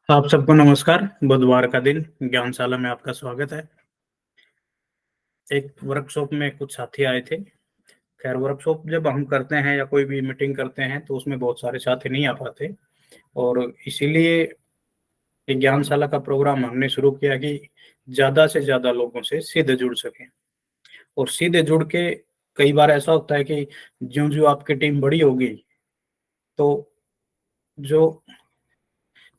आप सबको नमस्कार। बुधवार का दिन ज्ञानशाला में आपका स्वागत है। एक वर्कशॉप में कुछ साथी आए थे। खैर, वर्कशॉप जब हम करते हैं या कोई भी मीटिंग करते हैं तो उसमें बहुत सारे साथी नहीं आ पाते, और इसीलिए एक ज्ञानशाला का प्रोग्राम हमने शुरू किया कि ज़्यादा से ज़्यादा लोगों से सीधे जुड़ सकें। और सीधे जुड़ के कई बार ऐसा होता है कि ज्यों-ज्यों आपकी टीम बड़ी होगी, तो जो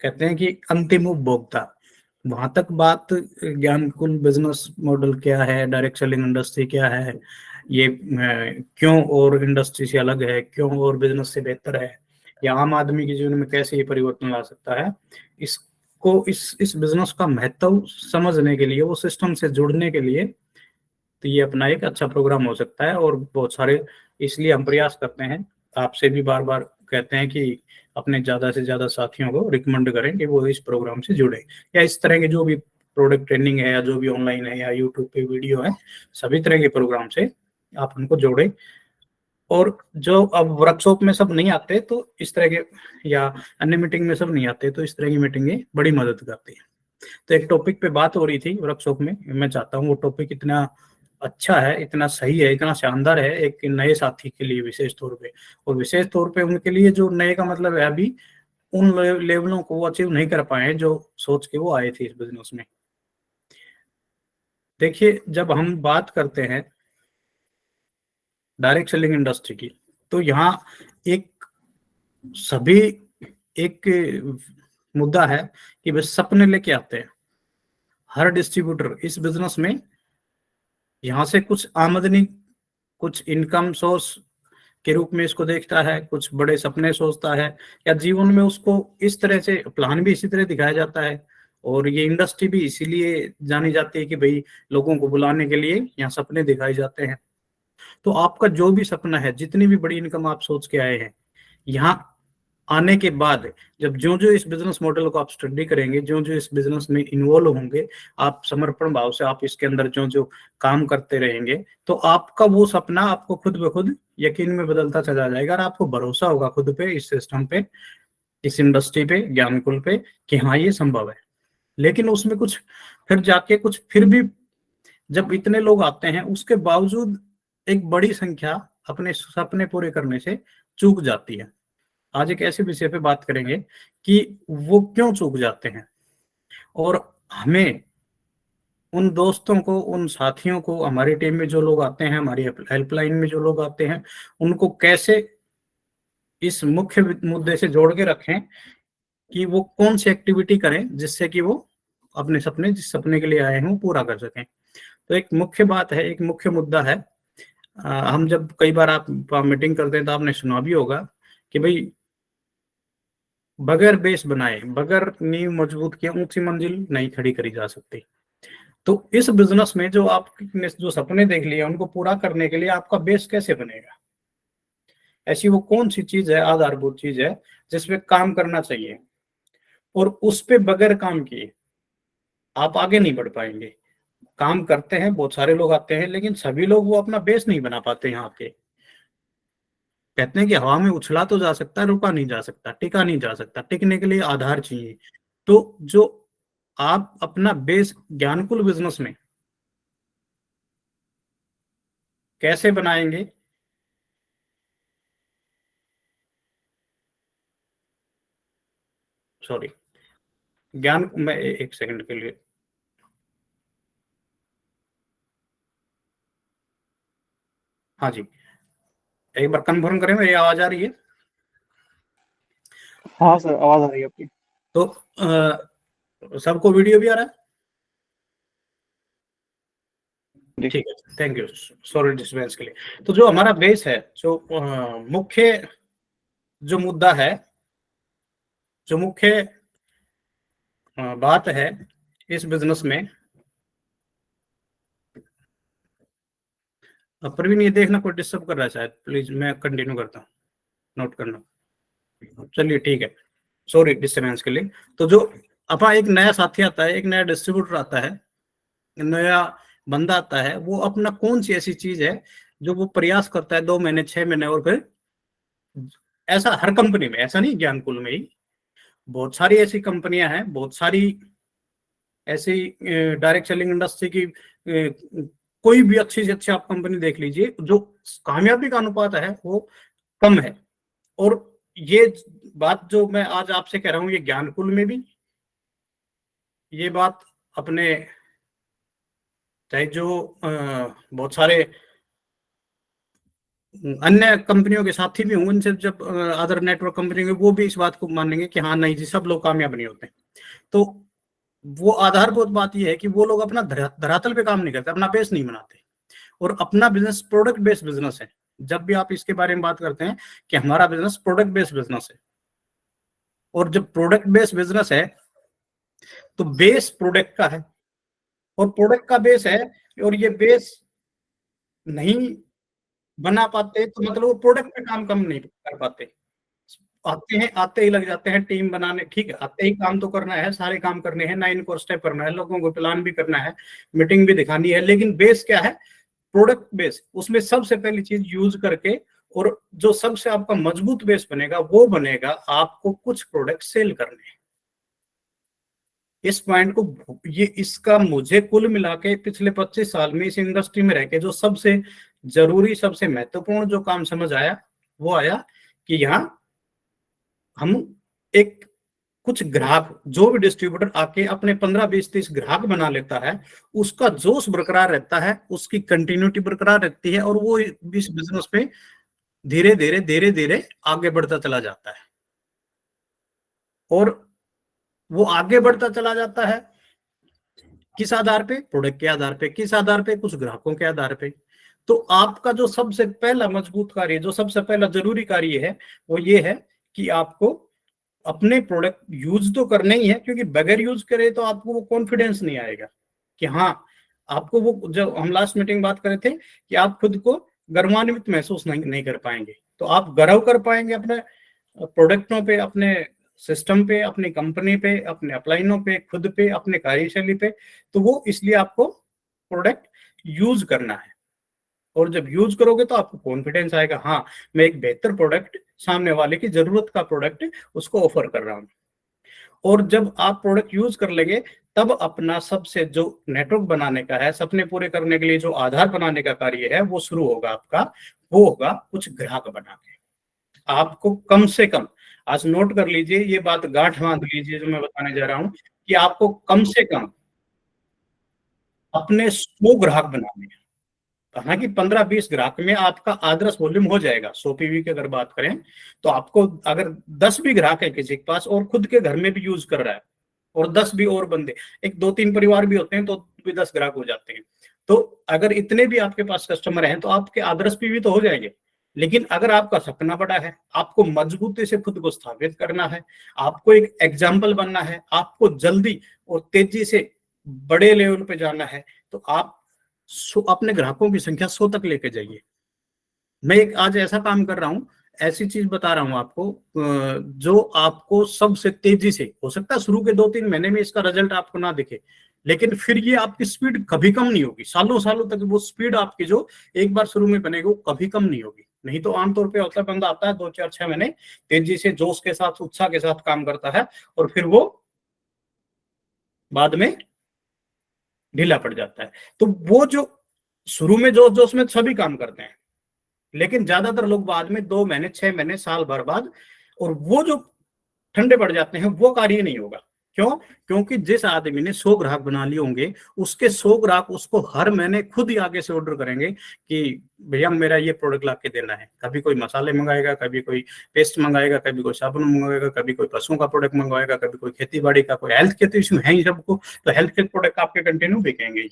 कहते हैं कि अंतिम उपभोक्ता, वहां तक बात ज्ञानकुल बिजनेस मॉडल क्या है, डायरेक्ट सेलिंग इंडस्ट्री क्या है, ये क्यों और इंडस्ट्री से अलग है, क्यों और बिजनेस से बेहतर है, या आम आदमी के जीवन में कैसे ये परिवर्तन ला सकता है, इसको इस बिजनेस का महत्व समझने के लिए, वो सिस्टम से जुड़ने के लिए, तो ये अपना एक अच्छा प्रोग्राम हो सकता है। और बहुत सारे इसलिए हम प्रयास करते हैं, आपसे भी बार बार कहते हैं कि अपने ज़्यादा से ज़्यादा साथियों को रिकमेंड करें कि वो इस प्रोग्राम से जुड़े, या इस तरह के जो भी प्रोडक्ट ट्रेनिंग है या जो भी ऑनलाइन है या यूट्यूब पे वीडियो है, सभी तरह के प्रोग्राम से आप उनको जोड़ें। और जो अब वर्कशॉप में सब नहीं आते तो इस तरह के, या अन्य मीटिंग में सब नहीं आते तो इस तरह की मीटिंगें बड़ी मदद करती है। तो एक टॉपिक पे बात हो रही थी वर्कशॉप में, मैं चाहता हूँ वो टॉपिक इतना अच्छा है, इतना सही है, इतना शानदार है एक नए साथी के लिए विशेष तौर पे, और विशेष तौर पे उनके लिए जो नए का मतलब है अभी उन लेवलों को वो अचीव नहीं कर पाए जो सोच के वो आए थे इस बिजनेस में। देखिए, जब हम बात करते हैं डायरेक्ट सेलिंग इंडस्ट्री की, तो यहाँ एक सभी एक मुद्दा है कि वे सपने लेके आते हैं। हर डिस्ट्रीब्यूटर इस बिजनेस में यहाँ से कुछ आमदनी, कुछ इनकम सोर्स के रूप में इसको देखता है, कुछ बड़े सपने सोचता है, या जीवन में उसको इस तरह से प्लान भी इसी तरह दिखाया जाता है। और ये इंडस्ट्री भी इसीलिए जानी जाती है कि भाई लोगों को बुलाने के लिए यहाँ सपने दिखाए जाते हैं। तो आपका जो भी सपना है, जितनी भी बड़ी इनकम आप सोच के आए हैं, यहाँ आने के बाद जब जो इस बिजनेस मॉडल को आप स्टडी करेंगे, जो इस बिजनेस में इन्वॉल्व होंगे, आप समर्पण भाव से आप इसके अंदर जो काम करते रहेंगे, तो आपका वो सपना आपको खुद ब खुद यकीन में बदलता चला जाएगा, और आपको भरोसा होगा खुद पे, इस सिस्टम पे, इस इंडस्ट्री पे, ज्ञानकुल पे, कि हाँ ये संभव है। लेकिन उसमें कुछ फिर जाके कुछ फिर भी जब इतने लोग आते हैं उसके बावजूद एक बड़ी संख्या अपने सपने पूरे करने से चूक जाती है। आज एक ऐसे विषय पे बात करेंगे कि वो क्यों चूक जाते हैं, और हमें उन दोस्तों को, उन साथियों को, हमारी टीम में जो लोग आते हैं, हमारी हेल्पलाइन में जो लोग आते हैं, उनको कैसे इस मुख्य मुद्दे से जोड़ के रखें कि वो कौन सी एक्टिविटी करें जिससे कि वो अपने सपने, जिस सपने के लिए आए हैं, वो पूरा कर सकें। तो एक मुख्य बात है, एक मुख्य मुद्दा है। हम जब कई बार आप मीटिंग करते हैं तो आपने सुना भी होगा कि भाई बगैर बेस बनाए, बगैर नींव मजबूत किए ऊंची मंजिल नहीं खड़ी करी जा सकती। तो इस बिजनेस में जो आपने जो सपने देख लिए उनको पूरा करने के लिए आपका बेस कैसे बनेगा, ऐसी वो कौन सी चीज है, आधारभूत चीज है जिसपे काम करना चाहिए, और उस पे बगैर काम किए आप आगे नहीं बढ़ पाएंगे। काम करते हैं, बहुत सारे लोग आते हैं, लेकिन सभी लोग वो अपना बेस नहीं बना पाते। यहाँ के कहते हैं कि हवा में उछला तो जा सकता है, रुका नहीं जा सकता, टिका नहीं जा सकता, टिकने के लिए आधार चाहिए। तो जो आप अपना बेस ज्ञानकुल बिजनेस में कैसे बनाएंगे, सॉरी, ज्ञान में एक सेकंड के लिए, हाँ जी, एक बार कंफर्म करें मेरी आवाज आ रही है? हाँ सर, आवाज आ रही है आपकी। तो सबको वीडियो भी आ रहा है? जी। ठीक है, थैंक यू, सॉरी डिस्टर्बेंस के लिए। तो जो हमारा बेस है, जो मुख्य जो मुद्दा है, जो मुख्य बात है इस बिजनेस में, प्रवीण ये देखना कोई डिस्टर्ब कर रहा है शायद, प्लीज मैं कंटिन्यू करता हूँ, नोट करना। चलिए ठीक है, सॉरी डिस्टर्बेंस के लिए। तो जो अपना एक नया साथी आता है, एक नया डिस्ट्रीब्यूटर आता है, नया बंदा आता है, वो अपना कौन सी ऐसी चीज है जो वो प्रयास करता है 2 महीने, 6 महीने, और फिर, ऐसा हर कंपनी में, ऐसा नहीं ज्ञानकुल में ही, बहुत सारी ऐसी कंपनियां हैं, बहुत सारी ऐसी डायरेक्ट सेलिंग इंडस्ट्री की कोई भी अच्छी से अच्छी आप कंपनी देख लीजिए, जो कामयाबी का अनुपात है वो कम है। और ये बात जो मैं आज आपसे कह रहा हूं, ये ज्ञानकुल में भी, ये बात अपने चाहे जो बहुत सारे अन्य कंपनियों के साथी भी होंगे, उनसे जब अदर नेटवर्क कंपनी के, वो भी इस बात को मानेंगे कि हाँ नहीं जी, सब लोग कामयाब नहीं होते। तो वो आधारभूत बात ये है कि वो लोग अपना धरातल पे काम नहीं करते, अपना बेस नहीं बनाते, और अपना बिजनेस प्रोडक्ट बेस्ड बिजनेस है। जब भी आप इसके बारे में बात करते हैं कि हमारा बिजनेस प्रोडक्ट बेस्ड बिजनेस है, और जब प्रोडक्ट बेस्ड बिजनेस है तो बेस प्रोडक्ट का है, और प्रोडक्ट का बेस है, और ये बेस नहीं बना पाते तो मतलब वो प्रोडक्ट पे काम कम नहीं कर पाते। आते हैं, आते ही लग जाते हैं टीम बनाने, ठीक है, आते ही काम तो करना है, सारे काम करने हैं, 9 कोर स्टेप करना है, लोगों को प्लान भी करना है, मीटिंग भी दिखानी है, लेकिन बेस क्या है? Product base. उसमें सबसे पहली चीज यूज करके, और जो सबसे आपका मजबूत बेस बनेगा वो बनेगा आपको कुछ प्रोडक्ट सेल करने हैं। इस पॉइंट को, ये इसका मुझे कुल मिला के पिछले 25 साल में इस इंडस्ट्री में रह के जो सबसे जरूरी, सबसे महत्वपूर्ण जो काम समझ आया, वो आया कि यहाँ हम एक कुछ ग्राहक, जो भी डिस्ट्रीब्यूटर आके अपने 15-20-30 ग्राहक बना लेता है, उसका जोश बरकरार रहता है, उसकी कंटिन्यूटी बरकरार रहती है, और वो इस बिजनेस पे धीरे धीरे धीरे धीरे आगे बढ़ता चला जाता है। और वो आगे बढ़ता चला जाता है किस आधार पे? प्रोडक्ट के आधार पे। किस आधार पे? कुछ ग्राहकों के आधार पे। तो आपका जो सबसे पहला मजबूत कार्य, जो सबसे पहला जरूरी कार्य है, वो ये है कि आपको अपने प्रोडक्ट यूज तो करने ही है, क्योंकि बगैर यूज करे तो आपको वो कॉन्फिडेंस नहीं आएगा कि हाँ, आपको वो, जब हम लास्ट मीटिंग बात कर रहे थे कि आप खुद को गर्वान्वित महसूस नहीं कर पाएंगे, तो आप गर्व कर पाएंगे अपने प्रोडक्टों पे, अपने सिस्टम पे, अपनी कंपनी पे, अपने अपलाइनों पे, खुद पे, अपने कार्यशैली पे। तो वो इसलिए आपको प्रोडक्ट यूज करना है, और जब यूज करोगे तो आपको कॉन्फिडेंस आएगा, हाँ मैं एक बेहतर प्रोडक्ट, सामने वाले की जरूरत का प्रोडक्ट उसको ऑफर कर रहा हूँ। और जब आप प्रोडक्ट यूज कर लेंगे, तब अपना सबसे जो नेटवर्क बनाने का है, सपने पूरे करने के लिए जो आधार बनाने का कार्य है, वो शुरू होगा आपका। वो होगा कुछ ग्राहक बना के। आपको कम से कम, आज नोट कर लीजिए, ये बात गांठ बांध लीजिए जो मैं बताने जा रहा हूं, कि आपको कम से कम अपने 100 ग्राहक बनाने हैं। हालांकि 15-20 ग्राहक में आपका आदर्श वॉल्यूम हो जाएगा। 100 पीवी की अगर बात करें तो आपको, अगर 10 भी ग्राहक है किसी के पास और खुद के घर में भी यूज कर रहा है, और 10 भी और बंदे, एक 2-3 परिवार भी होते हैं तो भी 10 ग्राहक हो जाते हैं। तो अगर इतने भी आपके पास कस्टमर हैं तो आपके आदर्श पीवी तो हो जाएंगे। लेकिन अगर आपका सपना बड़ा है, आपको मजबूती से खुद को स्थापित करना है, आपको एक एग्जाम्पल बनना है, आपको जल्दी और तेजी से बड़े लेवल पे जाना है, तो आप अपने ग्राहकों की संख्या 100 तक लेके जाइए। मैं एक आज ऐसा काम कर रहा हूं, ऐसी चीज बता रहा हूं आपको, जो आपको सबसे तेजी से, हो सकता है शुरू के 2-3 महीने में इसका रिजल्ट आपको ना दिखे, लेकिन फिर ये आपकी स्पीड कभी कम नहीं होगी। सालों सालों तक वो स्पीड आपकी जो एक बार शुरू में बनेगी, वो कभी कम नहीं होगी। नहीं तो आमतौर पे होता है, बंदा आता है 2-4-6 महीने तेजी से जोश के साथ, उत्साह के साथ काम करता है, और फिर वो बाद में ढीला पड़ जाता है। तो वो जो शुरू में जो जोश में सभी काम करते हैं, लेकिन ज्यादातर लोग बाद में 2 महीने, 6 महीने, साल भर बाद, और वो जो ठंडे पड़ जाते हैं, वो कार्य नहीं होगा। क्यों? क्योंकि जिस आदमी ने 100 ग्राहक बना लिए होंगे, उसके 100 ग्राहक उसको हर महीने खुद ही आगे से ऑर्डर करेंगे कि भैया मेरा ये प्रोडक्ट ला के देना है। कभी कोई मसाले मंगाएगा, कभी कोई पेस्ट मंगाएगा, कभी कोई साबुन मंगाएगा, कभी कोई पशुओं का प्रोडक्ट मंगवाएगा, कभी कोई खेती बाड़ी का, कोई हेल्थ के तो इश्यू है ही सबको, तो हेल्थ के प्रोडक्ट आपके कंटिन्यू बिकेंगे।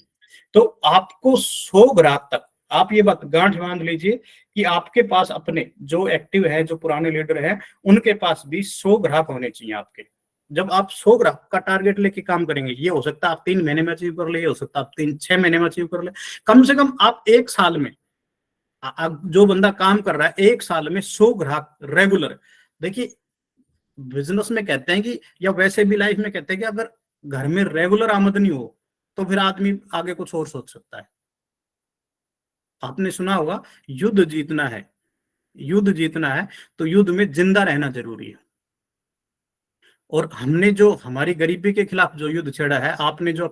तो आपको 100 ग्राहक तक, आप ये बात गांठ बांध लीजिए कि आपके पास अपने जो एक्टिव है, जो पुराने लीडर हैं, उनके पास भी 100 ग्राहक होने चाहिए आपके। जब आप 100 ग्राहक का टारगेट लेके काम करेंगे, ये हो सकता है आप 3 महीने में अचीव कर ले, हो सकता है आप 3-6 महीने में अचीव कर ले, कम से कम आप 1 साल में, जो बंदा काम कर रहा है 1 साल में 100 ग्राहक रेगुलर। देखिए, बिजनेस में कहते हैं कि, या वैसे भी लाइफ में कहते हैं कि अगर घर में रेगुलर आमदनी हो तो फिर आदमी आगे कुछ और सोच सकता है। आपने सुना होगा, युद्ध जीतना है, युद्ध जीतना है तो युद्ध में जिंदा रहना जरूरी है। और हमने जो हमारी गरीबी के खिलाफ जो युद्ध छेड़ा है, आपने जो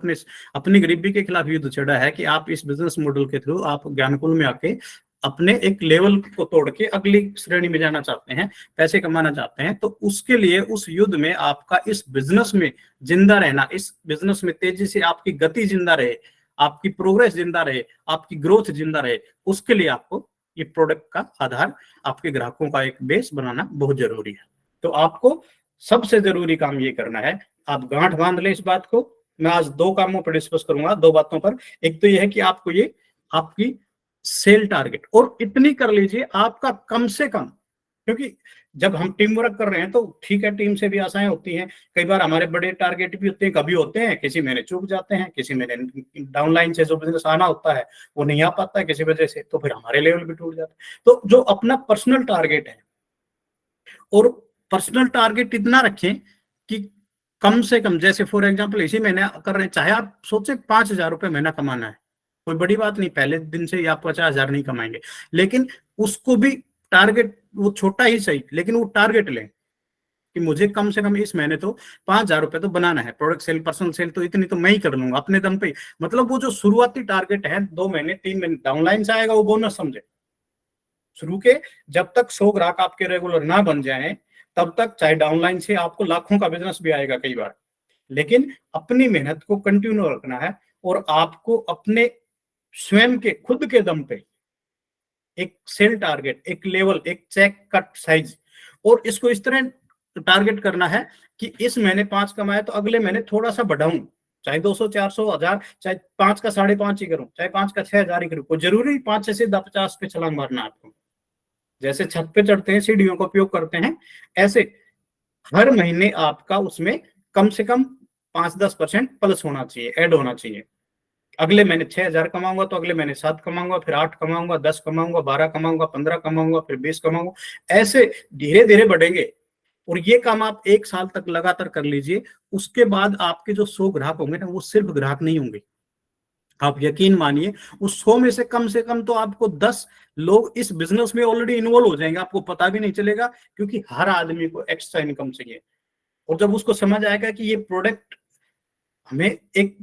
अपनी गरीबी के खिलाफ युद्ध छेड़ा है कि आप इस बिजनेस मॉडल के थ्रू आप ज्ञानकुल में आके अपने एक लेवल को तोड़ के अगली श्रेणी में जाना चाहते हैं, पैसे कमाना चाहते हैं, तो उसके लिए उस युद्ध में आपका इस बिजनेस में जिंदा रहना, इस बिजनेस में तेजी से आपकी गति जिंदा रहे, आपकी प्रोग्रेस जिंदा रहे, आपकी ग्रोथ जिंदा रहे, उसके लिए आपको ये प्रोडक्ट का आधार, आपके ग्राहकों का एक बेस बनाना बहुत जरूरी है। तो आपको सबसे जरूरी काम ये करना है, आप गांठ बांध ले इस बात को। मैं आज 2 कामों पर डिस्कस करूंगा, 2 बातों पर। एक तो ये है कि आपको ये आपकी सेल टारगेट और इतनी कर लीजिए आपका कम से कम, क्योंकि जब हम टीम वर्क कर रहे हैं तो ठीक है, टीम से भी आशाएं होती हैं, कई बार हमारे बड़े टारगेट भी होते हैं, कभी होते हैं, किसी महीने चूक जाते हैं, किसी महीने डाउनलाइन से जो बिजनेस आना होता है वो नहीं आ पाता है किसी वजह से, तो फिर हमारे लेवल भी टूट जाता है। तो जो अपना पर्सनल टारगेट है, और पर्सनल टारगेट इतना रखें कि कम से कम, जैसे फॉर एग्जांपल इसी महीने कर रहे हैं, चाहे आप सोचे 5,000 रुपए महीना कमाना है, कोई बड़ी बात नहीं, पहले दिन से ही आप 50,000 नहीं कमाएंगे, लेकिन उसको भी टारगेट वो छोटा ही सही, लेकिन वो टारगेट लें कि मुझे कम से कम इस महीने तो 5,000 रुपए तो बनाना है। प्रोडक्ट सेल, पर्सनल सेल तो इतनी तो मैं ही कर लूंगा अपने दम पे। मतलब वो जो शुरुआती टारगेट है 2 महीने 3 महीने डाउनलाइन से आएगा वो बोनस समझे। शुरू के जब तक 100 ग्राहक आपके रेगुलर ना बन जाए तब तक, चाहे डाउनलाइन से आपको लाखों का बिजनेस भी आएगा कई बार, लेकिन अपनी मेहनत को कंटिन्यू रखना है। और आपको अपने स्वयं के खुद के दम पे एक सेल टारगेट, एक लेवल, एक चेक कट साइज, और इसको इस तरह टारगेट करना है कि इस महीने 5 कमाया तो अगले महीने थोड़ा सा बढ़ाऊं, चाहे 200, 400, 1000, चाहे 5 का 5.5 ही करूं, चाहे 5 का 6,000 ही करूं, कोई जरूरी 5 से सीधा 50 पे छलांग मारना आपको। जैसे छत पे चढ़ते हैं, सीढ़ियों का उपयोग करते हैं, ऐसे हर महीने आपका उसमें कम से कम 5-10% प्लस होना चाहिए, ऐड होना चाहिए। अगले महीने 6,000 कमाऊंगा तो अगले महीने 7 कमाऊंगा, फिर 8 कमाऊंगा, 10 कमाऊंगा, 12 कमाऊंगा, 15 कमाऊंगा, फिर 20 कमाऊंगा, ऐसे धीरे धीरे बढ़ेंगे। और ये काम आप 1 साल तक लगातार कर लीजिए। उसके बाद आपके जो 100 ग्राहक होंगे ना, वो सिर्फ ग्राहक नहीं होंगे, आप यकीन मानिए उस 100 में से कम तो आपको 10 लोग इस बिजनेस में ऑलरेडी इन्वॉल्व हो जाएंगे, आपको पता भी नहीं चलेगा, क्योंकि हर आदमी को एक्स्ट्रा इनकम चाहिए। और जब उसको समझ आएगा कि ये प्रोडक्ट हमें एक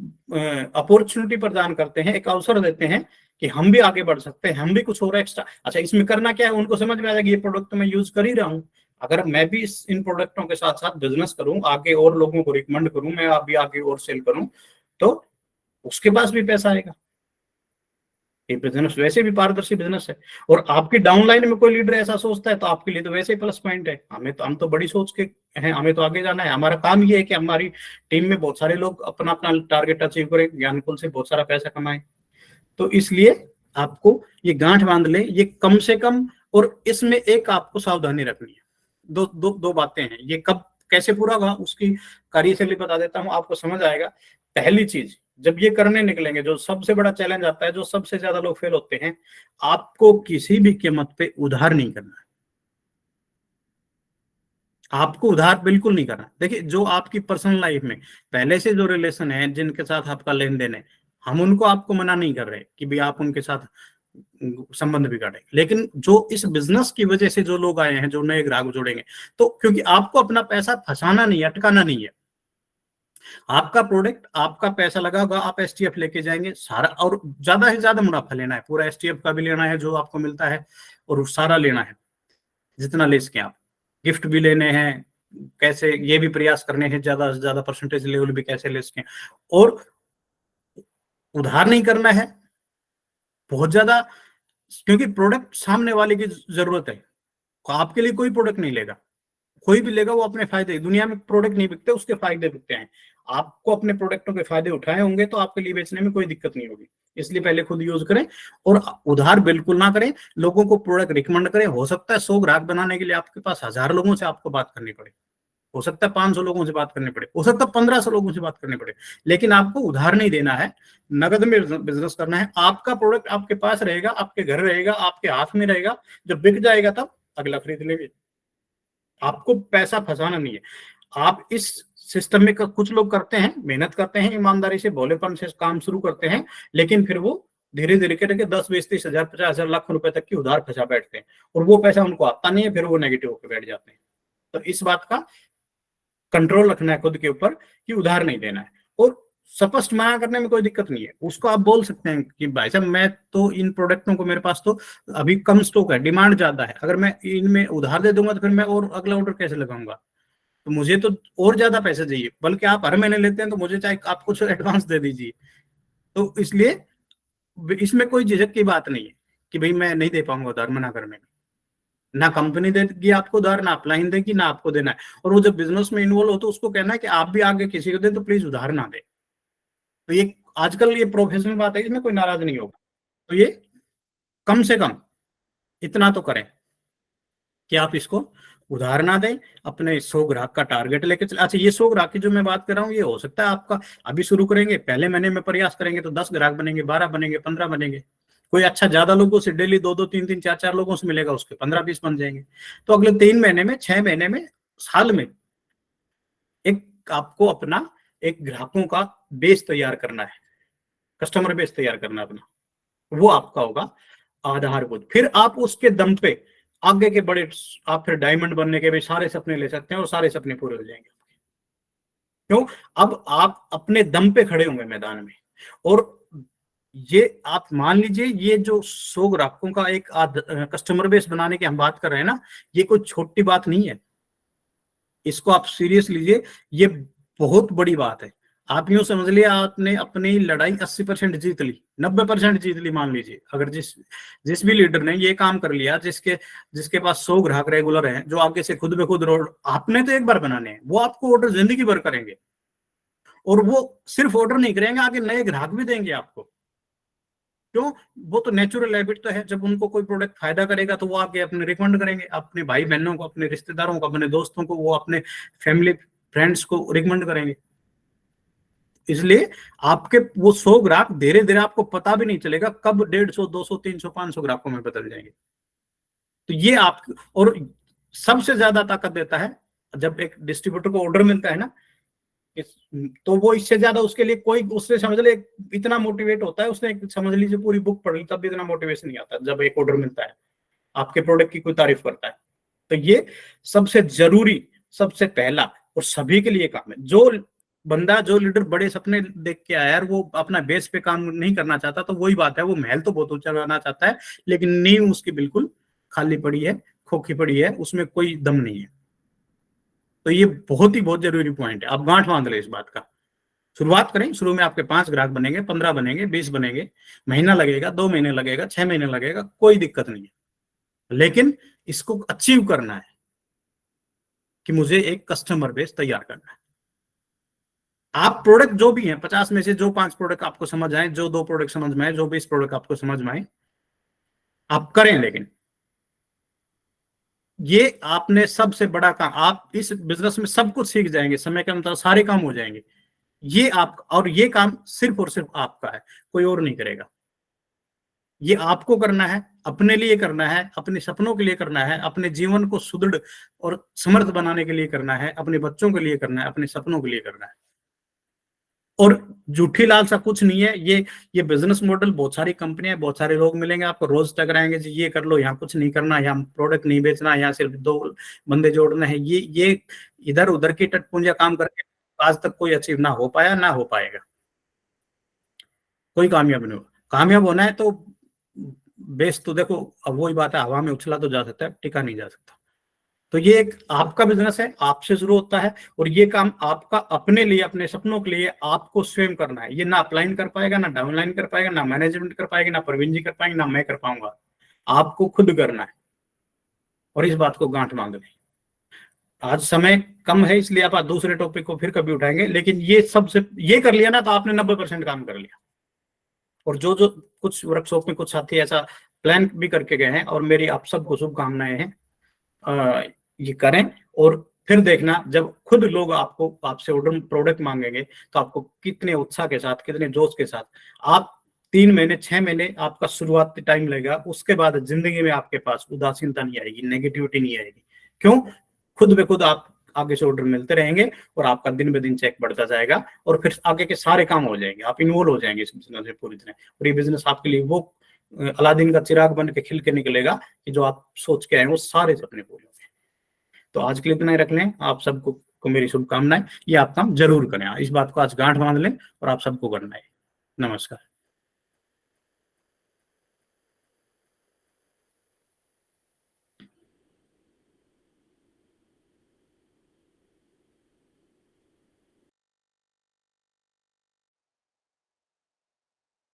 अपॉर्चुनिटी प्रदान करते हैं, एक अवसर देते हैं कि हम भी आगे बढ़ सकते हैं, हम भी कुछ और एक्स्ट्रा, अच्छा इसमें करना क्या है, उनको समझ में आ जाएगा ये प्रोडक्ट तो मैं यूज कर ही रहा हूँ, अगर मैं भी इन प्रोडक्टों के साथ साथ बिजनेस करूं, आगे और लोगों को रिकमेंड करूं, मैं अभी आगे और सेल करूं, तो उसके पास भी पैसा आएगा। ये बिजनेस वैसे भी पारदर्शी बिजनेस है। और आपकी डाउनलाइन में कोई लीडर ऐसा सोचता है तो आपके लिए तो वैसे ही प्लस पॉइंट है। हम तो बड़ी सोच के हैं, हमें तो आगे जाना है। हमारा काम ये है कि हमारी टीम में बहुत सारे लोग अपना अपना टारगेट अचीव करें, ज्ञानकुल से बहुत सारा पैसा कमाएं। तो इसलिए आपको ये गांठ बांध ले, ये कम से कम। और इसमें एक आपको सावधानी रखनी है, दो बातें हैं। ये कब कैसे पूरा होगा उसकी कार्यशैली बता देता हूं, आपको समझ आएगा। पहली चीज, जब ये करने निकलेंगे, जो सबसे बड़ा चैलेंज आता है, जो सबसे ज्यादा लोग फेल होते हैं, आपको किसी भी कीमत पे उधार नहीं करना है। आपको उधार बिल्कुल नहीं करना। देखिए, जो आपकी पर्सनल लाइफ में पहले से जो रिलेशन है, जिनके साथ आपका लेन देन है, हम उनको आपको मना नहीं कर रहे कि भाई आप उनके साथ संबंध बिगाड़े, लेकिन जो इस बिजनेस की वजह से जो लोग आए हैं, जो नए ग्राहक जुड़ेंगे, तो क्योंकि आपको अपना पैसा फंसाना नहीं है, अटकाना नहीं है। आपका प्रोडक्ट, आपका पैसा लगा होगा, आप एसटीएफ लेके जाएंगे सारा, और ज्यादा से ज्यादा मुनाफा लेना है, पूरा एसटीएफ का भी लेना है जो आपको मिलता है, और सारा लेना है जितना ले सके आप। गिफ्ट भी लेने हैं, कैसे ये भी प्रयास करने हैं, ज्यादा से ज्यादा परसेंटेज लेवल भी कैसे ले सकें। और उधार नहीं करना है बहुत ज्यादा, क्योंकि प्रोडक्ट सामने वाले की जरूरत है। आपके लिए कोई प्रोडक्ट नहीं लेगा, कोई भी लेगा वो अपने फायदे, दुनिया में प्रोडक्ट नहीं बिकते, उसके फायदे बिकते हैं। आपको अपने प्रोडक्टों के फायदे उठाए होंगे तो आपके लिए बेचने में कोई दिक्कत नहीं होगी। इसलिए पहले खुद यूज करें और उधार बिल्कुल ना करें। लोगों को प्रोडक्ट रिकमेंड करें। हो सकता है 100 ग्राहक बनाने के लिए आपके पास 1000 लोगों से आपको बात करनी पड़े, हो सकता है 500 लोगों से बात करनी पड़े, हो सकता है 1500 लोगों से बात करनी पड़े, लेकिन आपको उधार नहीं देना है, नगद में बिजनेस करना है। आपका प्रोडक्ट आपके पास रहेगा, आपके घर रहेगा, आपके हाथ में रहेगा, जब बिक जाएगा तब अगला खरीद लेंगे। आपको पैसा फंसाना नहीं है। आप इस सिस्टम में कुछ लोग करते हैं, मेहनत करते हैं, ईमानदारी से, भोलेपन से काम शुरू करते हैं, लेकिन फिर वो धीरे धीरे करके 10, 20, 30 हजार, 50 हजार, लाख रुपए तक की उधार फंसा बैठते हैं, और वो पैसा उनको आता नहीं है, फिर वो नेगेटिव होकर बैठ जाते हैं। तो इस बात का कंट्रोल रखना है खुद के ऊपर कि उधार नहीं देना है। और स्पष्ट मना करने में कोई दिक्कत नहीं है, उसको आप बोल सकते हैं कि भाई साहब मैं तो इन प्रोडक्टों को, मेरे पास तो अभी कम स्टॉक है, डिमांड ज्यादा है, अगर मैं इनमें उधार दे दूंगा तो फिर मैं और अगला ऑर्डर कैसे लगाऊंगा, तो मुझे तो और ज्यादा पैसे चाहिए, बल्कि आप हर महीने लेते हैं तो मुझे चाहे आप कुछ एडवांस दे दीजिए। तो इसलिए इसमें कोई झिझक की बात नहीं है कि भाई मैं नहीं दे पाऊंगा उधार, मना करने में। ना कंपनी देगी आपको उधार, ना अपलाइन देगी, ना आपको देना है। और वो जब बिजनेस में इन्वॉल्व हो तो उसको कहना है कि आप भी आगे किसी को दे तो प्लीज उधार ना दे। तो ये आजकल ये प्रोफेशनल बात है, इसमें कोई नाराज नहीं होगा। तो ये कम से कम इतना तो करें कि आप इसको उधार ना दें, अपने 100 ग्राहक का टारगेट लेके चले। अच्छा, ये 100 ग्राहक की जो मैं बात कर रहा हूँ, ये हो सकता है आपका अभी शुरू करेंगे, पहले महीने में प्रयास करेंगे तो 10 ग्राहक बनेंगे, 12 बनेंगे, 15 बनेंगे। कोई अच्छा ज्यादा लोगों से डेली 2-2 3-3 4-4 लोगों से मिलेगा, उसके 15-20 बन जाएंगे। तो अगले 3 महीने में, 6 महीने में, साल में एक आपको अपना एक ग्राहकों का बेस तैयार करना है, कस्टमर बेस तैयार करना है अपना, वो आपका होगा आधारभूत। फिर आप उसके दम पे आगे के बड़े, आप फिर डायमंड बनने के भी सारे सपने ले सकते हैं और सारे सपने पूरे हो जाएंगे। क्यों? अब आप अपने दम पे खड़े होंगे मैदान में। और ये आप मान लीजिए, ये जो 100 ग्राहकों का एक कस्टमर बेस बनाने की हम बात कर रहे हैं ना, ये कोई छोटी बात नहीं है, इसको आप सीरियस लीजिए, ये बहुत बड़ी बात है। आप यूं समझ लिया आपने अपनी लड़ाई 80% जीत ली, 90% जीत ली मान लीजिए। अगर जिस भी लीडर ने ये काम कर लिया, जिसके जिसके पास 100 ग्राहक रेगुलर हैं, जो आगे से खुद ब खुद आपने तो एक बार बनाने हैं, वो आपको ऑर्डर जिंदगी भर करेंगे। और वो सिर्फ ऑर्डर नहीं करेंगे, आगे नए ग्राहक भी देंगे आपको। क्यों? वो तो नेचुरल हैबिट तो है, जब उनको कोई प्रोडक्ट फायदा करेगा तो वो आगे अपने रिकमेंड करेंगे, अपने भाई बहनों को, अपने रिश्तेदारों को, अपने दोस्तों को, वो अपने फैमिली फ्रेंड्स को रिकमेंड करेंगे। इसलिए आपके वो 100 ग्राहक धीरे धीरे आपको पता भी नहीं चलेगा कब 150, 200, 300, 500 ग्राहकों में बदल जाएंगे। तो ये आप, और सबसे ज्यादा ताकत देता है जब एक डिस्ट्रीब्यूटर को ऑर्डर मिलता है ना, तो वो इससे ज्यादा उसके लिए कोई, उससे समझ ले इतना मोटिवेट होता है, उसने समझ लीजिए पूरी बुक पढ़ ली तब भी इतना मोटिवेशन नहीं आता जब एक ऑर्डर मिलता है, आपके प्रोडक्ट की कोई तारीफ करता है। तो ये सबसे जरूरी, सबसे पहला और सभी के लिए काम है। जो बंदा, जो लीडर बड़े सपने देख के आया है, वो अपना बेस पे काम नहीं करना चाहता, तो वही बात है, वो महल तो बहुत ऊंचा बनाना चाहता है, लेकिन नींव उसकी बिल्कुल खाली पड़ी है, खोखी पड़ी है, उसमें कोई दम नहीं है। तो ये बहुत जरूरी पॉइंट है, आप गांठ बांध ले इस बात का। शुरुआत करें, शुरू में आपके 5 ग्राहक बनेंगे, 15 बनेंगे, 20 बनेंगे, महीना लगेगा, 2 महीने लगेगा, 6 महीने लगेगा, कोई दिक्कत नहीं है। लेकिन इसको अचीव करना है कि मुझे एक कस्टमर बेस तैयार करना है। आप प्रोडक्ट जो भी हैं, 50 में से जो 5 प्रोडक्ट आपको समझ आए, जो 2 प्रोडक्ट समझ में आए, जो 20 प्रोडक्ट आपको समझ में आए, आप करें। लेकिन ये आपने सबसे बड़ा काम, आप इस बिजनेस में सब कुछ सीख जाएंगे, समय के अनुसार सारे काम हो जाएंगे। ये आप, और ये काम सिर्फ और सिर्फ आपका है, कोई और नहीं करेगा। ये आपको करना है, अपने लिए करना है, अपने सपनों के लिए करना है, अपने जीवन को सुदृढ़ और समर्थ बनाने के लिए करना है, अपने बच्चों के लिए करना है, अपने सपनों के लिए करना है। और झूठी लालसा कुछ नहीं है। ये बिजनेस मॉडल, बहुत सारी कंपनियां, बहुत सारे लोग मिलेंगे आपको, रोज टकराएंगे जी ये कर लो, यहाँ कुछ नहीं करना, यहाँ प्रोडक्ट नहीं बेचना, यहाँ सिर्फ 2 बंदे जोड़ना है। ये इधर उधर की टटपुंजिया काम करके आज तक कोई अचीव ना हो पाया, ना हो पाएगा, कोई कामयाब नहीं होगा। कामयाब होना है तो बेस तो देखो, अब वही बात है, हवा में उछला तो जा सकता है, टिका नहीं जा सकता। तो ये एक आपका बिजनेस है, आपसे शुरू होता है, और ये काम आपका अपने लिए, अपने सपनों के लिए आपको स्वयं करना है। ये ना अपलाइन कर पाएगा, ना डाउनलाइन कर पाएगा, ना मैनेजमेंट कर पाएगा, ना प्रवीण जी कर पाएंगे, ना मैं कर पाऊंगा। आपको खुद करना है, और इस बात को गांठ बांध लें। आज समय कम है, इसलिए आप दूसरे टॉपिक को फिर कभी उठाएंगे, लेकिन ये सबसे, ये कर लिया ना तो आपने 90% काम कर लिया। और जो जो कुछ वर्कशॉप में कुछ साथी ऐसा प्लान भी करके गए हैं, और मेरी आप सबको शुभकामनाएं हैं, ये करें। और फिर देखना, जब खुद लोग आपको, आपसे ऑर्डर प्रोडक्ट मांगेंगे, तो आपको कितने उत्साह के साथ, कितने जोश के साथ, आप 3 महीने, 6 महीने आपका शुरुआती टाइम लगेगा, उसके बाद जिंदगी में आपके पास उदासीनता नहीं आएगी, नेगेटिविटी नहीं आएगी। क्यों? खुद बे खुद आप आगे से ऑर्डर मिलते रहेंगे, और आपका दिन ब दिन चेक बढ़ता जाएगा, और फिर आगे के सारे काम हो जाएंगे, आप इन्वॉल्व हो जाएंगे इस बिजनेस में पूरी तरह। और ये बिजनेस आपके लिए वो अलादीन का चिराग बन के खिल के निकलेगा कि जो आप सोच के आए वो सारे सपने पूरे होंगे। तो आज के लिए इतना ही रख लें। आप सबको को मेरी शुभकामनाएं। ये आप काम जरूर करें, इस बात को आज गांठ बांध लें और आप सबको करना है। नमस्कार।